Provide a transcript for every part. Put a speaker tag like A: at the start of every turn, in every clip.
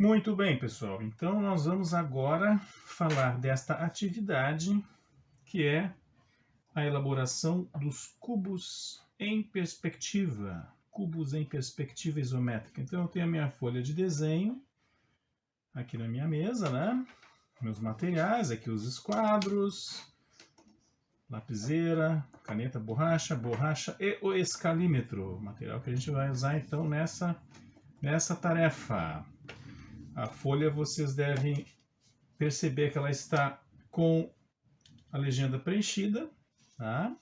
A: Muito bem, pessoal. Então, nós vamos agora falar desta atividade que é a elaboração dos cubos em perspectiva. Cubos em perspectiva isométrica. Então, eu tenho a minha folha de desenho aqui na minha mesa, né? Meus materiais, aqui os esquadros, lapiseira, caneta, borracha e o escalímetro. Material que a gente vai usar, então, nessa tarefa. A folha vocês devem perceber que ela está com a legenda preenchida. Tá?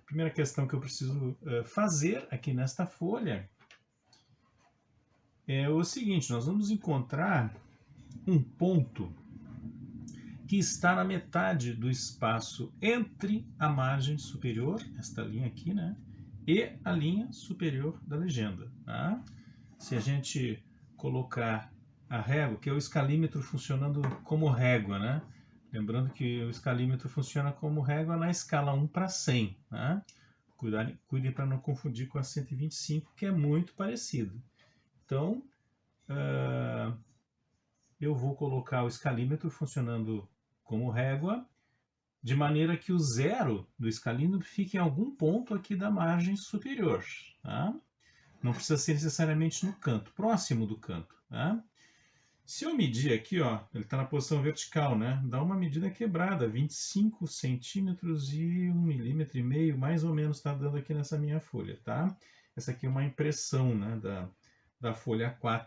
A: Primeira questão que eu preciso fazer aqui nesta folha é o seguinte: nós vamos encontrar um ponto que está na metade do espaço entre a margem superior, esta linha aqui, né, e a linha superior da legenda. Tá? Se a gente colocar a régua, que é o escalímetro funcionando como régua, né? Lembrando que o escalímetro funciona como régua na escala 1 para 100. Né? Cuidem para não confundir com a 125, que é muito parecido. Então, eu vou colocar o escalímetro funcionando como régua, de maneira que o zero do escalímetro fique em algum ponto aqui da margem superior. Tá? Não precisa ser necessariamente no canto, próximo do canto. Tá? Se eu medir aqui, ó, ele está na posição vertical, né? Dá uma medida quebrada, 25 centímetros e 1,5 mm, mais ou menos está dando aqui nessa minha folha, tá? Essa aqui é uma impressão, né, da folha A4.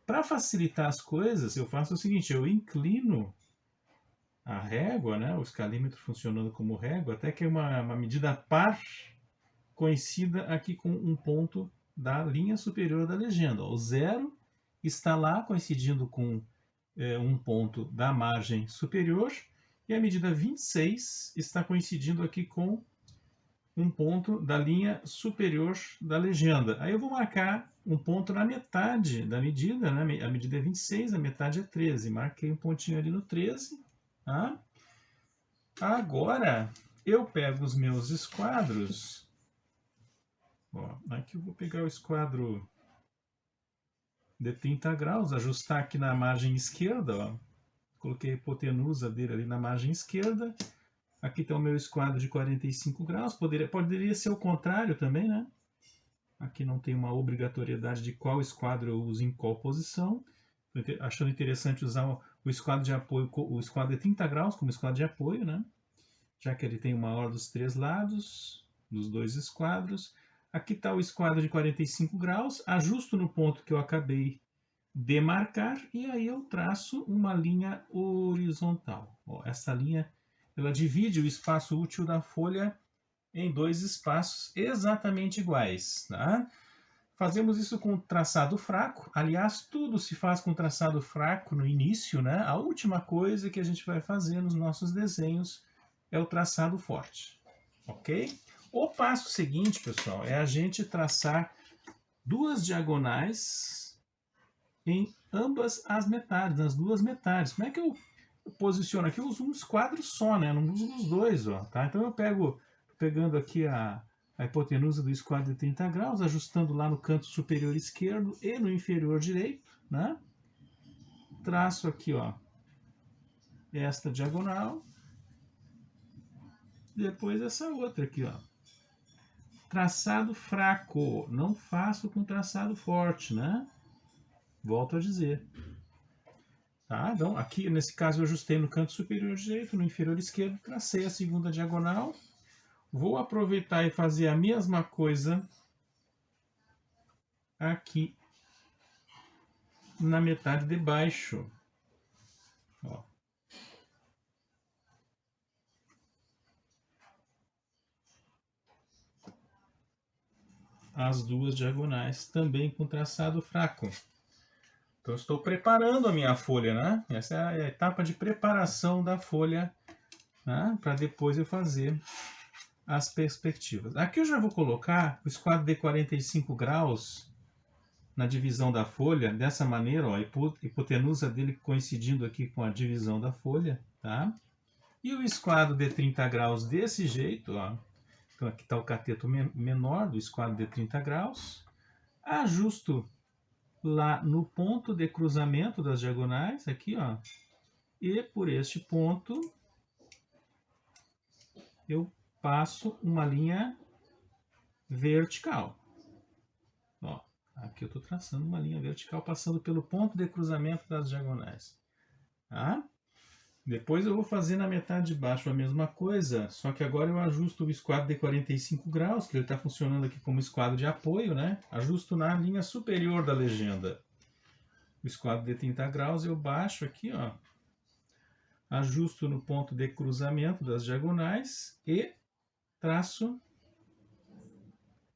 A: Para facilitar as coisas, eu faço o seguinte: eu inclino a régua, né, o escalímetro funcionando como régua, até que uma medida par coincida aqui com um ponto da linha superior da legenda. O zero está lá coincidindo com um ponto da margem superior e a medida 26 está coincidindo aqui com um ponto da linha superior da legenda. Aí eu vou marcar um ponto na metade da medida, né? A medida é 26, a metade é 13. Marquei um pontinho ali no 13. Tá? Agora eu pego os meus esquadros. Ó, aqui eu vou pegar o esquadro de 30 graus, ajustar aqui na margem esquerda, ó. Coloquei a hipotenusa dele ali na margem esquerda. Aqui está o meu esquadro de 45 graus, poderia ser o contrário também, né? Aqui não tem uma obrigatoriedade de qual esquadro eu uso em qual posição. Estou achando interessante usar o esquadro de apoio, o esquadro de 30 graus como esquadro de apoio, né? Já que ele tem o maior dos três lados, dos dois esquadros. Aqui está o esquadro de 45 graus, ajusto no ponto que eu acabei de marcar e aí eu traço uma linha horizontal. Ó, essa linha ela divide o espaço útil da folha em dois espaços exatamente iguais. Tá? Fazemos isso com traçado fraco. Aliás, tudo se faz com traçado fraco no início. Né? A última coisa que a gente vai fazer nos nossos desenhos é o traçado forte. Ok? O passo seguinte, pessoal, é a gente traçar duas diagonais em ambas as metades, nas duas metades. Como é que eu posiciono aqui? Eu uso um esquadro só, né? Não uso os dois, ó, tá? Então eu pegando aqui a hipotenusa do esquadro de 30 graus, ajustando lá no canto superior esquerdo e no inferior direito, né? Traço aqui, ó, esta diagonal, depois essa outra aqui, ó. Traçado fraco, não faço com traçado forte, né? Volto a dizer. Tá? Então, aqui nesse caso eu ajustei no canto superior direito, no inferior esquerdo, tracei a segunda diagonal. Vou aproveitar e fazer a mesma coisa aqui na metade de baixo. Ó. As duas diagonais também com traçado fraco. Então, estou preparando a minha folha, né? Essa é a etapa de preparação da folha, né? Para depois eu fazer as perspectivas. Aqui eu já vou colocar o esquadro de 45 graus na divisão da folha, dessa maneira, ó, a hipotenusa dele coincidindo aqui com a divisão da folha, tá? E o esquadro de 30 graus desse jeito, ó. Então aqui está o cateto menor do esquadro de 30 graus. Ajusto lá no ponto de cruzamento das diagonais, aqui, ó. E por este ponto eu passo uma linha vertical. Ó, aqui eu estou traçando uma linha vertical passando pelo ponto de cruzamento das diagonais. Tá? Depois eu vou fazer na metade de baixo a mesma coisa, só que agora eu ajusto o esquadro de 45 graus, que ele está funcionando aqui como esquadro de apoio, né? Ajusto na linha superior da legenda. O esquadro de 30 graus eu baixo aqui, ó. Ajusto no ponto de cruzamento das diagonais e traço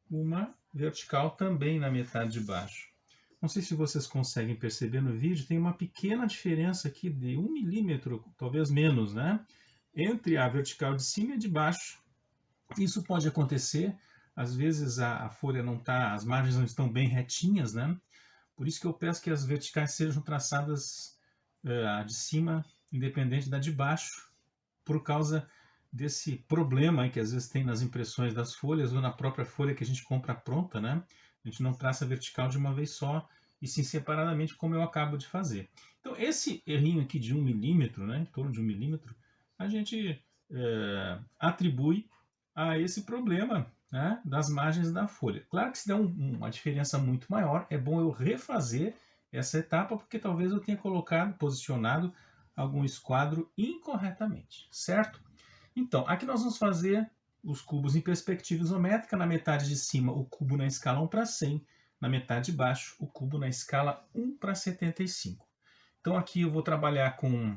A: uma vertical também na metade de baixo. Não sei se vocês conseguem perceber no vídeo, tem uma pequena diferença aqui de 1 milímetro, talvez menos, né? Entre a vertical de cima e de baixo. Isso pode acontecer, às vezes a folha não está, as margens não estão bem retinhas, né? Por isso que eu peço que as verticais sejam traçadas de cima, independente da de baixo, por causa desse problema que às vezes tem nas impressões das folhas ou na própria folha que a gente compra pronta, né? A gente não traça vertical de uma vez só, e sim separadamente, como eu acabo de fazer. Então, esse errinho aqui de 1 milímetro, né, em torno de 1 milímetro, a gente atribui a esse problema, né, das margens da folha. Claro que se der uma diferença muito maior, é bom eu refazer essa etapa, porque talvez eu tenha posicionado algum esquadro incorretamente, certo? Então, aqui nós vamos fazer os cubos em perspectiva isométrica. Na metade de cima, o cubo na escala 1/100. Na metade de baixo, o cubo na escala 1/75. Então, aqui eu vou trabalhar com,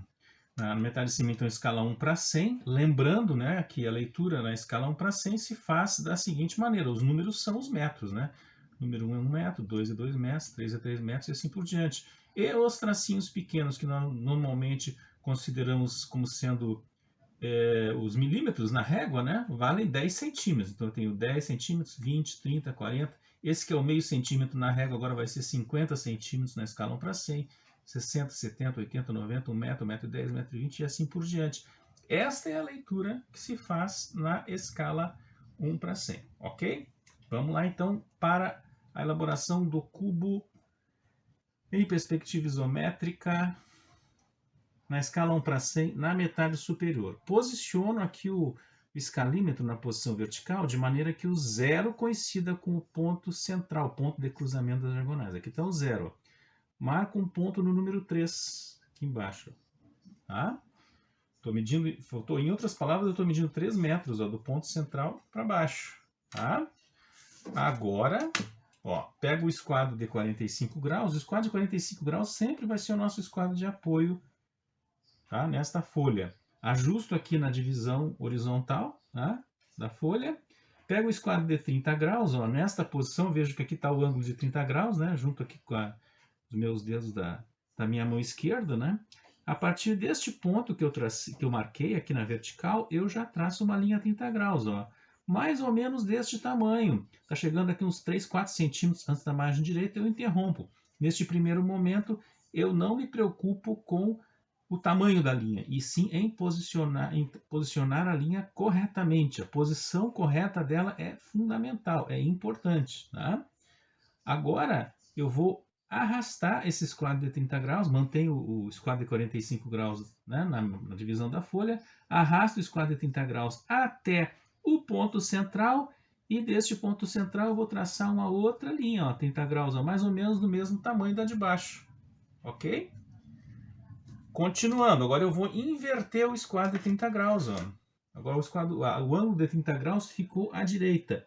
A: na metade de cima, então, escala 1/100. Lembrando, né, que a leitura na escala 1/100 se faz da seguinte maneira. Os números são os metros, né? Número 1 é 1 metro, 2 é 2 metros, 3 é 3 metros e assim por diante. E os tracinhos pequenos, que nós normalmente consideramos como sendo os milímetros na régua, né, valem 10 centímetros. Então eu tenho 10 centímetros, 20, 30, 40. Esse que é o meio centímetro na régua agora vai ser 50 centímetros na escala 1/100, 60, 70, 80, 90, 1 metro, 1 metro e 10, 1 metro e 20 e assim por diante. Esta é a leitura que se faz na escala 1/100, ok? Vamos lá então para a elaboração do cubo em perspectiva isométrica na escala 1/100, na metade superior. Posiciono aqui o escalímetro na posição vertical, de maneira que o zero coincida com o ponto central, o ponto de cruzamento das diagonais. Aqui está o zero. Marco um ponto no número 3, aqui embaixo. Tá? Estou medindo, em outras palavras, eu estou medindo 3 metros, ó, do ponto central para baixo. Tá? Agora, ó, pego o esquadro de 45 graus. O esquadro de 45 graus sempre vai ser o nosso esquadro de apoio, tá? Nesta folha. Ajusto aqui na divisão horizontal, tá, da folha. Pego o esquadro de 30 graus, ó, nesta posição, vejo que aqui está o ângulo de 30 graus, né, junto aqui com os meus dedos da minha mão esquerda, né? A partir deste ponto que eu marquei aqui na vertical, eu já traço uma linha 30 graus, ó, mais ou menos deste tamanho. Está chegando aqui uns 3, 4 centímetros antes da margem direita, eu interrompo. Neste primeiro momento, eu não me preocupo com o tamanho da linha, e sim em posicionar a linha corretamente. A posição correta dela é fundamental, é importante. Tá? Agora eu vou arrastar esse esquadro de 30 graus, mantenho o esquadro de 45 graus, né, na divisão da folha, arrasto o esquadro de 30 graus até o ponto central, e deste ponto central eu vou traçar uma outra linha, ó, 30 graus, ó, mais ou menos do mesmo tamanho da de baixo. Ok? Continuando, agora eu vou inverter o esquadro de 30 graus. Ó. Agora o ângulo de 30 graus ficou à direita.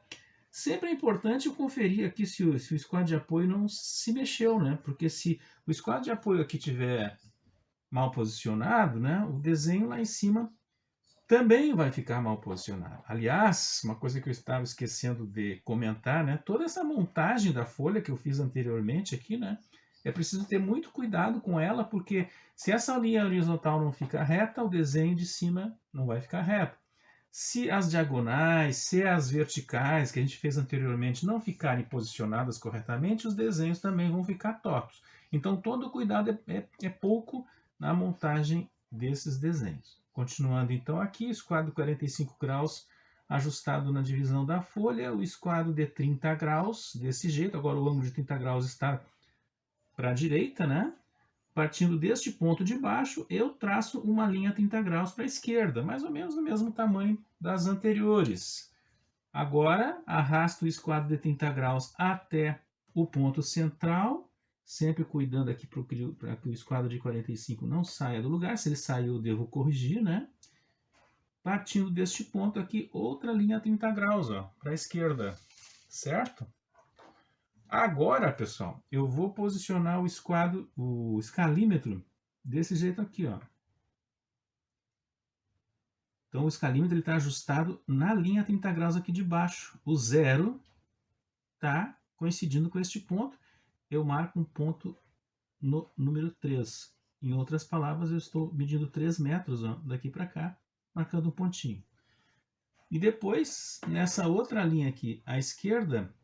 A: Sempre é importante eu conferir aqui se o esquadro de apoio não se mexeu, né? Porque se o esquadro de apoio aqui estiver mal posicionado, né, o desenho lá em cima também vai ficar mal posicionado. Aliás, uma coisa que eu estava esquecendo de comentar, né, toda essa montagem da folha que eu fiz anteriormente aqui, né, é preciso ter muito cuidado com ela, porque se essa linha horizontal não fica reta, o desenho de cima não vai ficar reto. Se as diagonais, se as verticais que a gente fez anteriormente não ficarem posicionadas corretamente, os desenhos também vão ficar tortos. Então, todo cuidado é pouco na montagem desses desenhos. Continuando, então, aqui, esquadro 45 graus, ajustado na divisão da folha, o esquadro de 30 graus, desse jeito. Agora o ângulo de 30 graus está para a direita, né? Partindo deste ponto de baixo, eu traço uma linha 30 graus para a esquerda, mais ou menos do mesmo tamanho das anteriores. Agora, arrasto o esquadro de 30 graus até o ponto central, sempre cuidando aqui para que o esquadro de 45 não saia do lugar. Se ele sair, eu devo corrigir, né? Partindo deste ponto aqui, outra linha 30 graus, para a esquerda, certo? Agora, pessoal, eu vou posicionar o escalímetro desse jeito aqui, ó. Então, o escalímetro está ajustado na linha 30 graus aqui de baixo. O zero está coincidindo com este ponto. Eu marco um ponto no número 3. Em outras palavras, eu estou medindo 3 metros, ó, daqui para cá, marcando um pontinho. E depois, nessa outra linha aqui, à esquerda,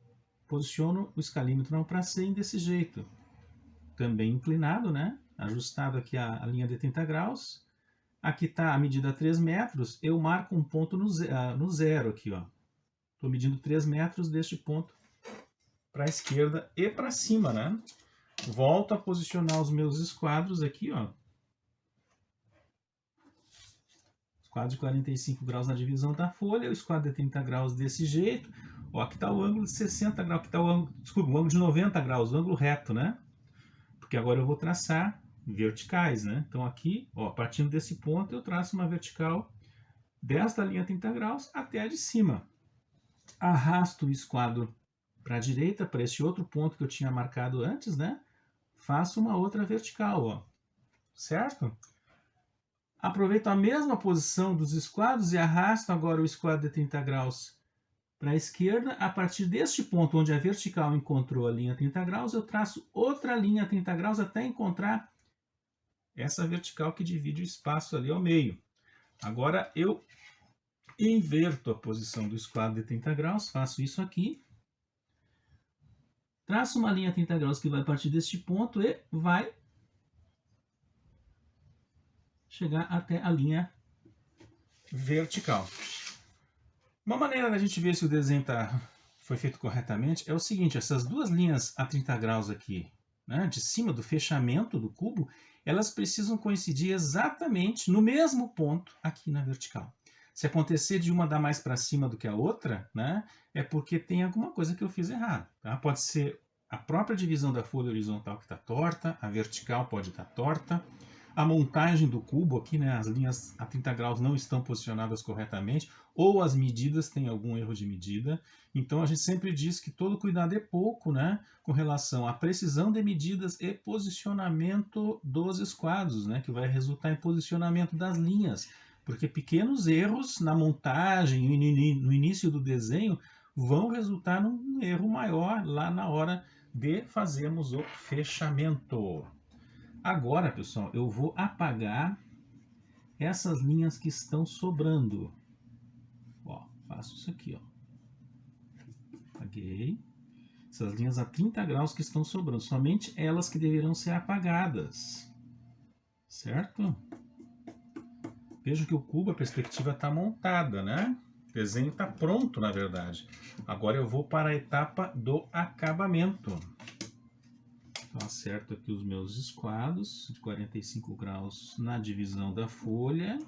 A: posiciono o escalímetro não para C desse jeito. Também inclinado, né? Ajustado aqui a linha de 30 graus. Aqui está a medida 3 metros, eu marco um ponto no zero aqui, ó. Estou medindo 3 metros deste ponto para a esquerda e para cima, né? Volto a posicionar os meus esquadros aqui, ó. Esquadro de 45 graus na divisão da folha, o esquadro de 30 graus desse jeito. Ó, aqui está o ângulo de 60 graus, aqui está o ângulo, desculpa, o ângulo de 90 graus, o ângulo reto, né? Porque agora eu vou traçar verticais, né? Então aqui, ó, partindo desse ponto, eu traço uma vertical desta linha 30 graus até a de cima. Arrasto o esquadro para a direita, para esse outro ponto que eu tinha marcado antes, né? Faço uma outra vertical, ó. Certo? Aproveito a mesma posição dos esquadros e arrasto agora o esquadro de 30 graus para a esquerda. A partir deste ponto onde a vertical encontrou a linha 30 graus, eu traço outra linha 30 graus até encontrar essa vertical que divide o espaço ali ao meio. Agora eu inverto a posição do esquadro de 30 graus, faço isso aqui. Traço uma linha 30 graus que vai partir deste ponto e vai chegar até a linha vertical. Uma maneira da gente ver se o desenho foi feito corretamente é o seguinte: essas duas linhas a 30 graus aqui, né, de cima do fechamento do cubo, elas precisam coincidir exatamente no mesmo ponto aqui na vertical. Se acontecer de uma dar mais para cima do que a outra, né, é porque tem alguma coisa que eu fiz errado. Tá? Pode ser a própria divisão da folha horizontal que está torta, a vertical pode estar torta, a montagem do cubo aqui, né, as linhas a 30 graus não estão posicionadas corretamente, ou as medidas têm algum erro de medida. Então a gente sempre diz que todo cuidado é pouco, né, com relação à precisão de medidas e posicionamento dos esquadros, né, que vai resultar em posicionamento das linhas, porque pequenos erros na montagem, no início do desenho, vão resultar num erro maior lá na hora de fazermos o fechamento. Agora, pessoal, eu vou apagar essas linhas que estão sobrando. Ó, faço isso aqui, ó. Apaguei. Essas linhas a 30 graus que estão sobrando. Somente elas que deverão ser apagadas. Certo? Veja que o cubo, a perspectiva está montada, né? O desenho está pronto, na verdade. Agora eu vou para a etapa do acabamento. Então, acerto aqui os meus esquadros de 45 graus na divisão da folha.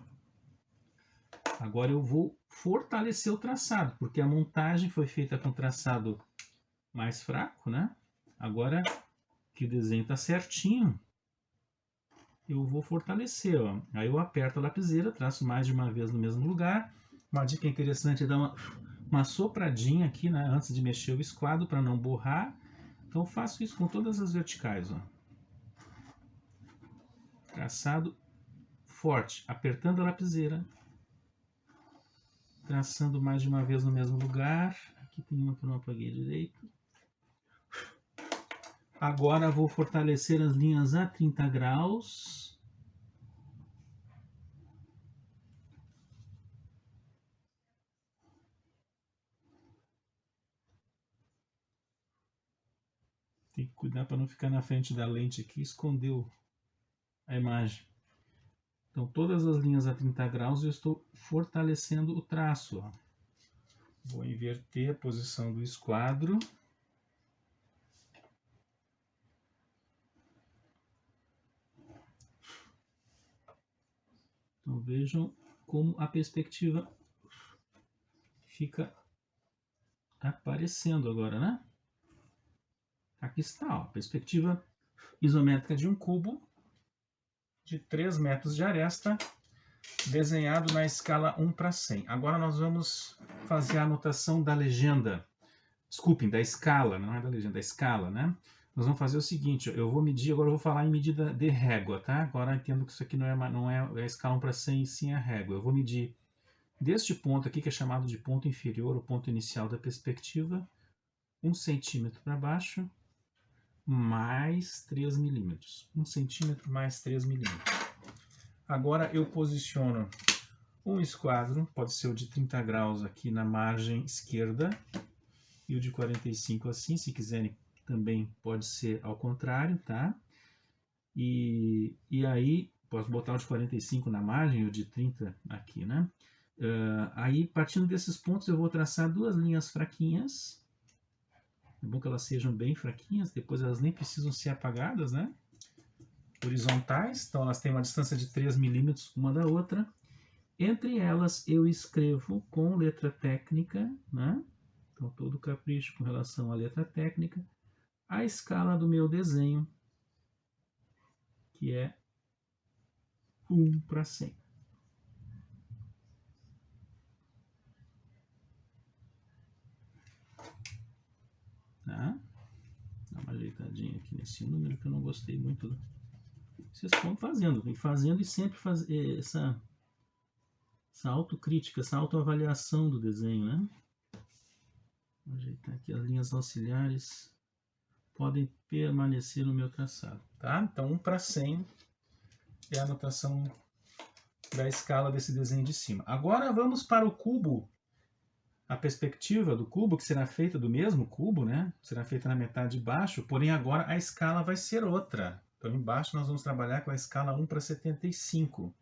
A: Agora eu vou fortalecer o traçado, porque a montagem foi feita com traçado mais fraco, né? Agora que o desenho está certinho, eu vou fortalecer, ó. Aí eu aperto a lapiseira, traço mais de uma vez no mesmo lugar. Uma dica interessante é dar uma sopradinha aqui, né, antes de mexer o esquadro para não borrar. Então eu faço isso com todas as verticais, ó. Traçado forte, apertando a lapiseira, traçando mais de uma vez no mesmo lugar. Aqui tem uma que eu não apaguei direito. Agora vou fortalecer as linhas a 30 graus. Tem que cuidar para não ficar na frente da lente aqui e esconder a imagem. Então todas as linhas a 30 graus eu estou fortalecendo o traço, ó. Vou inverter a posição do esquadro. Então vejam como a perspectiva fica aparecendo agora, né? Aqui está, ó, a perspectiva isométrica de um cubo de 3 metros de aresta, desenhado na escala 1:100. Agora nós vamos fazer a anotação da legenda. Desculpem, da escala, não é da legenda, da escala, né? Nós vamos fazer o seguinte, eu vou medir, agora eu vou falar em medida de régua, tá? Agora eu entendo que isso aqui não é a escala 1:100, sim a régua. Eu vou medir deste ponto aqui, que é chamado de ponto inferior, o ponto inicial da perspectiva, 1 centímetro para baixo, mais 3 milímetros. 1 centímetro mais 3 milímetros. Agora eu posiciono um esquadro, pode ser o de 30 graus aqui na margem esquerda, e o de 45 assim, se quiserem também pode ser ao contrário, tá? E aí, posso botar o de 45 na margem e o de 30 aqui, né? Aí, partindo desses pontos, eu vou traçar duas linhas fraquinhas. É bom que elas sejam bem fraquinhas, depois elas nem precisam ser apagadas, né? Horizontais, então elas têm uma distância de 3 milímetros uma da outra. Entre elas eu escrevo com letra técnica, né? Então todo capricho com relação à letra técnica, a escala do meu desenho, que é 1:100. Tá? Dá uma ajeitadinha aqui nesse número que eu não gostei muito. Vocês vão fazendo, vem fazendo e sempre fazer essa autocrítica, essa autoavaliação do desenho, né? Vou ajeitar aqui as linhas auxiliares, podem permanecer no meu traçado, tá? Então 1:100 é a anotação da escala desse desenho de cima. Agora vamos para o cubo. A perspectiva do cubo, que será feita do mesmo cubo, né? Será feita na metade de baixo, porém agora a escala vai ser outra. Então embaixo nós vamos trabalhar com a escala 1:75.